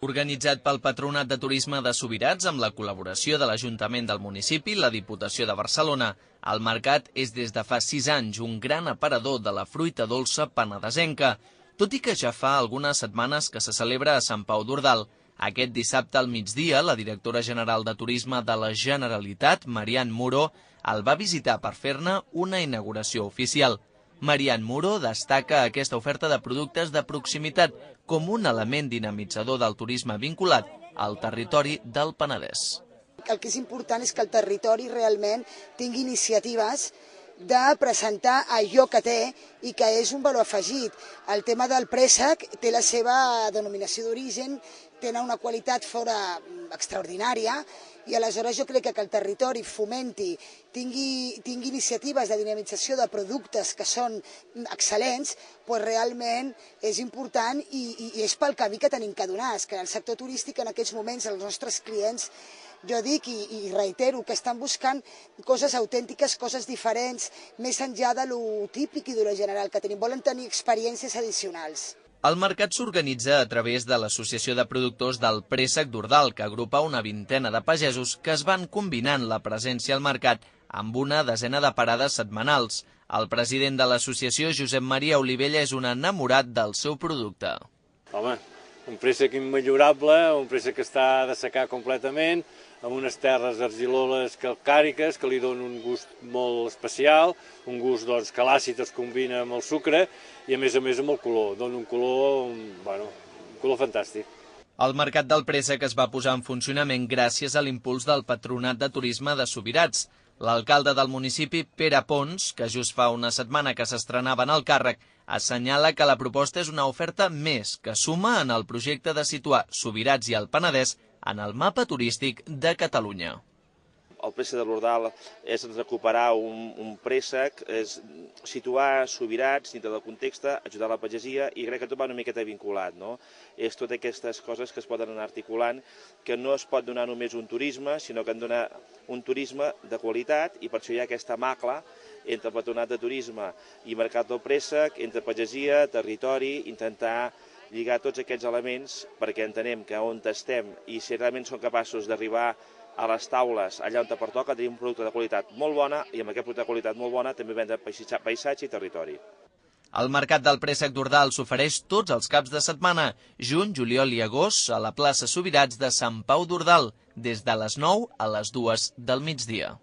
Organitzat pel Patronat de Turisme de Subirats amb la col·laboració de l'Ajuntament del municipi i la Diputació de Barcelona, el mercat és des de fa 6 anys un gran aparador de la fruita dolça penedesenca, tot i que ja fa algunes setmanes que se celebra a Sant Pau d'Ordal. Aquest dissabte al migdia, la directora general de Turisme de la Generalitat, Marian Muro, el va visitar per fer-ne una inauguració oficial. Marian Muro destaca aquesta oferta de productes de proximitat com un element dinamitzador del turisme vinculat al territori del Penedès. El que és important és que el territori realment tingui iniciatives de presentar allò que té i que és un valor afegit. El tema del préssec té la seva denominació d'origen, tenen una qualitat fora extraordinària i aleshores jo crec que el territori fomenti, tingui iniciatives de dinamització de productes que són excel·lents, doncs realment és important i és pel camí que tenim que donar. És que el sector turístic en aquests moments, els nostres clients, jo dic i reitero que estan buscant coses autèntiques, coses diferents, més enllà de lo típic i de lo general que tenim. Volen tenir experiències addicionals. El mercat s'organitza a través de l'Associació de Productors del Préssec d'Ordal, que agrupa una vintena de pagesos que es van combinant la presència al mercat amb una desena de parades setmanals. El president de l'associació, Josep Maria Olivella, és un enamorat del seu producte. Home, un préssec immillorable, un préssec que està dessecat completament, amb unes terres argiloses calcàriques que li donen un gust molt especial, un gust que l'àcid es combina amb el sucre i a més amb el color, dona un color fantàstic. El mercat del préssec es va posar en funcionament gràcies a l'impuls del Patronat de Turisme de Subirats. L'alcalde del municipi, Pere Pons, que just fa una setmana que s'estrenava en el càrrec, assenyala que la proposta és una oferta més que suma en el projecte de situar Subirats i el Penedès en el mapa turístic de Catalunya. El préssec de l'Ordal és recuperar un préssec, és situar Subirats dintre del context, ajudar la pagesia i crec que tot va una miqueta vinculat, no? És totes aquestes coses que es poden anar articulant, que no es pot donar només un turisme, sinó que han de donar un turisme de qualitat i per això hi ha aquesta macla entre Patronat de Turisme i Mercat del Préssec, entre pagesia, territori, intentar lligar tots aquests elements perquè entenem que on estem i si realment som capaços d'arribar a les taules allà on pertoca, tenim un producte de qualitat molt bona i amb aquest producte de qualitat molt bona també vendre paisatge i territori. El mercat del préssec d'Ordal s'ofereix tots els caps de setmana, juny, juliol i agost, a la plaça Subirats de Sant Pau d'Ordal, des de les 9 a les 2 del migdia.